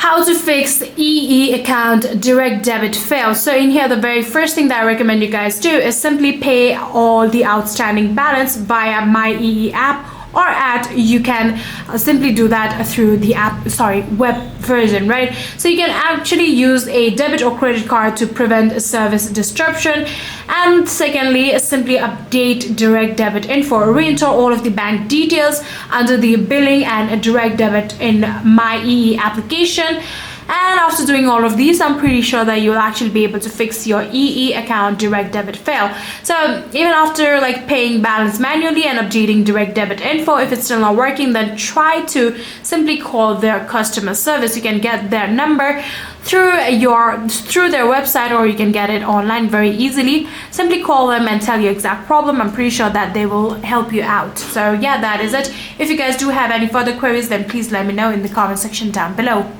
How to fix EE account direct debit fail. So in here, the very first thing that I recommend you guys do is simply pay all the outstanding balance via my EE app, or you can simply do that through the web version, right? So you can actually use a debit or credit card to prevent service disruption. And secondly, simply update direct debit info, re-enter all of the bank details under the billing and direct debit in my EE application. And after doing all of these, I'm pretty sure that you'll actually be able to fix your EE account direct debit fail. So even after paying balance manually and updating direct debit info, if it's still not working, then try to simply call their customer service. You can get their number through their website, or you can get it online very easily. Simply call them and tell your exact problem. I'm pretty sure that they will help you out. So yeah, that is it. If you guys do have any further queries, then please let me know in the comment section down below.